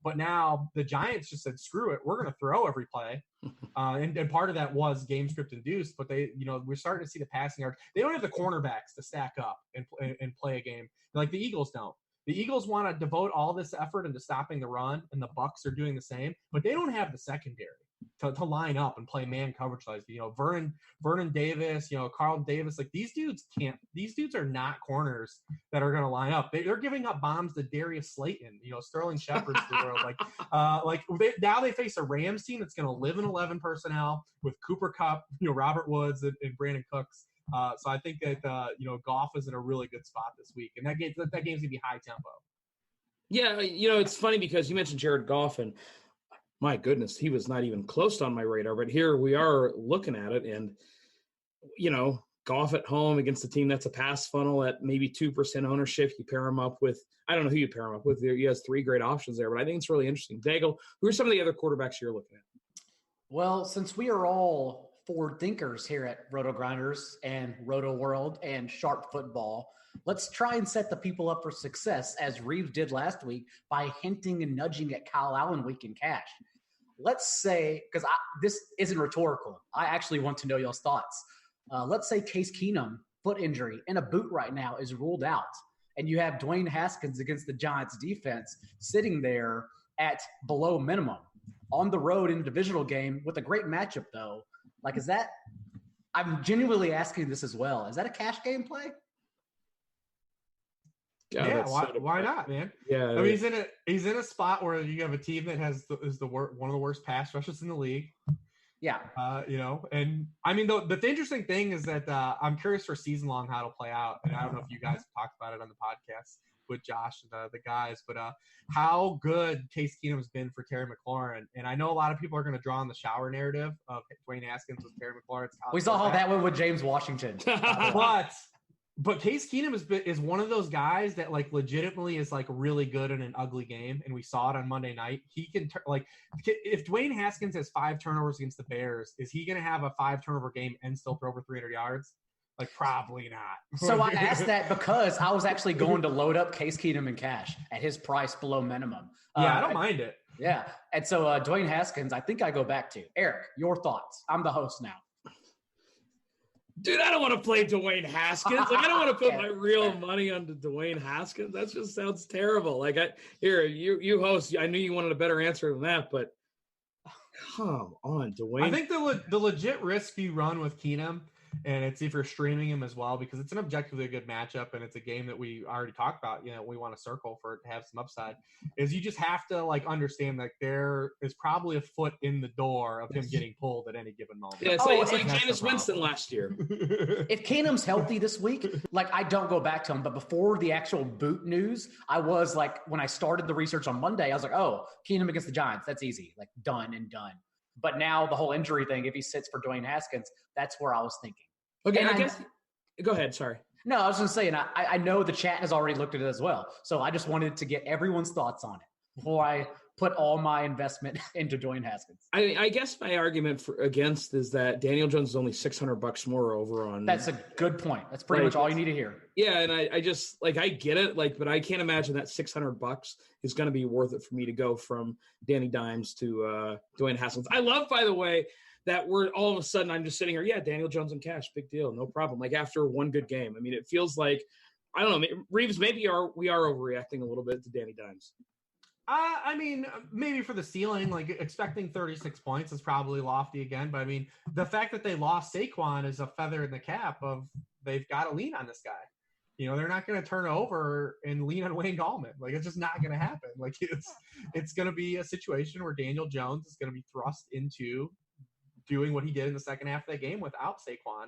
But now the Giants just said, screw it, we're going to throw every play. And part of that was game script induced, but they, we're starting to see the passing yards. They don't have the cornerbacks to stack up and play a game like the Eagles don't. The Eagles want to devote all this effort into stopping the run, and the Bucs are doing the same, but they don't have the secondary to line up and play man coverage like Vernon Davis, Carl Davis. Like these dudes are not corners that are going to line up. They're giving up bombs to Darius Slayton, Sterling Shepard's the world. Now they face a Rams team that's going to live in 11 personnel with Cooper Kupp, Robert Woods, and Brandon Cooks. So I think that Goff is in a really good spot this week, and that game's going to be high tempo. Yeah, it's funny because you mentioned Jared Goff, and my goodness, he was not even close on my radar. But here we are looking at it, and Goff at home against a team that's a pass funnel at maybe 2% ownership. You pair him up with, I don't know who you pair him up with. He has 3 great options there, but I think it's really interesting. Daigle, who are some of the other quarterbacks you're looking at? Well, since we are all forward thinkers here at RotoGrinders and Roto World and Sharp Football, let's try and set the people up for success, as Reeves did last week, by hinting and nudging at Kyle Allen week in cash. Let's say, because this isn't rhetorical, I actually want to know y'all's thoughts. Let's say Case Keenum, foot injury, and a boot right now is ruled out, and you have Dwayne Haskins against the Giants defense sitting there at below minimum on the road in a divisional game with a great matchup, though. Like, is that – I'm genuinely asking this as well. Is that a cash game play? Yeah, why not, man? Yeah, I mean, he's in a spot where you have a team that has one of the worst pass rushes in the league. Yeah. And I mean, the interesting thing is that I'm curious for season long how it'll play out. And I don't know if you guys have talked about it on the podcast with Josh and the guys, but how good Case Keenum's been for Terry McLaurin. And I know a lot of people are going to draw on the shower narrative of Dwayne Haskins with Terry McLaurin. We saw how that went with James Washington. But Case Keenum is one of those guys that like legitimately is like really good in an ugly game, and we saw it on Monday night. He can if Dwayne Haskins has 5 turnovers against the Bears, is he going to have a 5 turnover game and still throw over 300 yards? Like probably not. So I asked that because I was actually going to load up Case Keenum in cash at his price below minimum. Yeah, I don't mind it. Yeah, and so Dwayne Haskins, I think I go back to Eric. Your thoughts? I'm the host now. Dude, I don't want to play Dwayne Haskins. Like, I don't want to put my real money onto Dwayne Haskins. That just sounds terrible. Like, you host. I knew you wanted a better answer than that, but come on, Dwayne. I think the legit risk you run with Keenum, and it's if you're streaming him as well, because it's an objectively good matchup, and it's a game that we already talked about. We want to circle for it to have some upside. Is you just have to like understand that there is probably a foot in the door of him getting pulled at any given moment. Yeah, it's like Jameis Winston last year. If Keenum's healthy this week, like I don't go back to him. But before the actual boot news, I was like, when I started the research on Monday, I was like, oh, Keenum against the Giants, that's easy, like done and done. But now the whole injury thing, if he sits for Dwayne Haskins, that's where I was thinking. Okay, I guess – go ahead, sorry. No, I was just saying, I know the chat has already looked at it as well. So I just wanted to get everyone's thoughts on it before I put all my investment into Dwayne Haskins. I guess my argument against is that Daniel Jones is only $600 more over on – That's a good point. That's pretty much all you need to hear. Yeah, and I just – like I get it, like, but I can't imagine that $600 is going to be worth it for me to go from Danny Dimes to Dwayne Haskins. I love, by the way – that we're all of a sudden I'm just sitting here. Yeah, Daniel Jones in cash, big deal, no problem. Like after one good game, I mean, it feels like I don't know, Reeves. Maybe we are overreacting a little bit to Danny Dimes. I mean, maybe for the ceiling, like expecting 36 points is probably lofty again. But I mean, the fact that they lost Saquon is a feather in the cap of they've got to lean on this guy. They're not going to turn over and lean on Wayne Gallman. Like it's just not going to happen. Like it's going to be a situation where Daniel Jones is going to be thrust into doing what he did in the second half of that game without Saquon.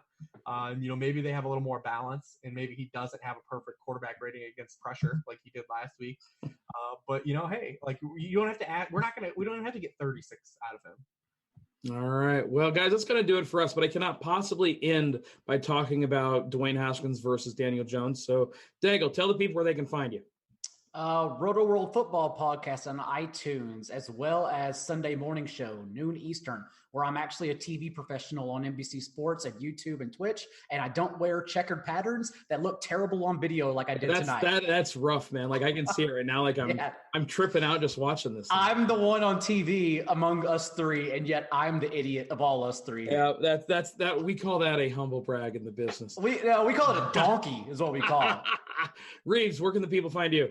Maybe they have a little more balance, and maybe he doesn't have a perfect quarterback rating against pressure like he did last week. But hey, like you don't have to add. We don't have to get 36 out of him. All right. Well, guys, that's going to do it for us, but I cannot possibly end by talking about Dwayne Haskins versus Daniel Jones. So, Daigle, tell the people where they can find you. Roto World Football Podcast on iTunes, as well as Sunday Morning Show, noon Eastern, where I'm actually a TV professional on NBC Sports and YouTube and Twitch, and I don't wear checkered patterns that look terrible on video like I did tonight. That's rough, man. Like I can see it right now. Like I'm tripping out just watching this. I'm the one on TV among us three, and yet I'm the idiot of all us three. Yeah, that's we call that a humble brag in the business. We call it a donkey is what we call it. Reeves, where can the people find you?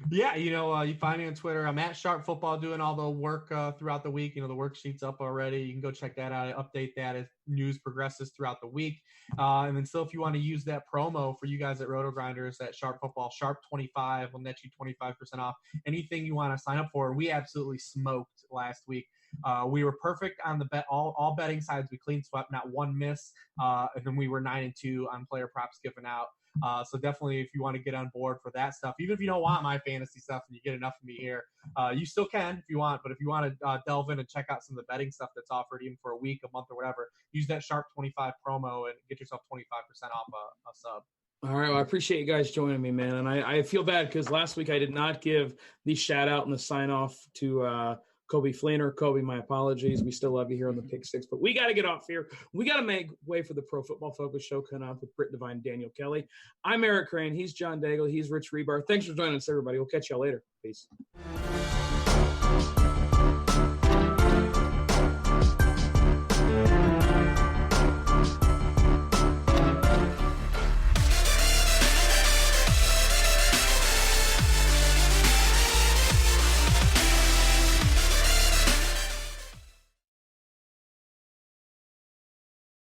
Yeah, you find me on Twitter. I'm at Sharp Football doing all the work throughout the week. The worksheet's up already. You can go check that out. I update that as news progresses throughout the week. And then still, if you want to use that promo for you guys at RotoGrinders at Sharp Football, Sharp25 will net you 25% off anything you want to sign up for. We absolutely smoked last week. We were perfect on the bet, all betting sides. We clean swept, not one miss. And then we were 9-2 on player props given out. So definitely, if you want to get on board for that stuff, even if you don't want my fantasy stuff and you get enough of me here, you still can if you want. But if you want to delve in and check out some of the betting stuff that's offered, even for a week, a month, or whatever, use that Sharp25 promo and get yourself 25% off a sub. All right. Well, I appreciate you guys joining me, man. And I feel bad because last week I did not give the shout out and the sign off to Kobe Fleener. Kobe, my apologies. We still love you here on the Pick Six, but we got to get off here. We got to make way for the Pro Football Focus show coming up with Britt Devine and Daniel Kelly. I'm Eric Crain. He's John Daigle. He's Rich Hribar. Thanks for joining us, everybody. We'll catch y'all later. Peace.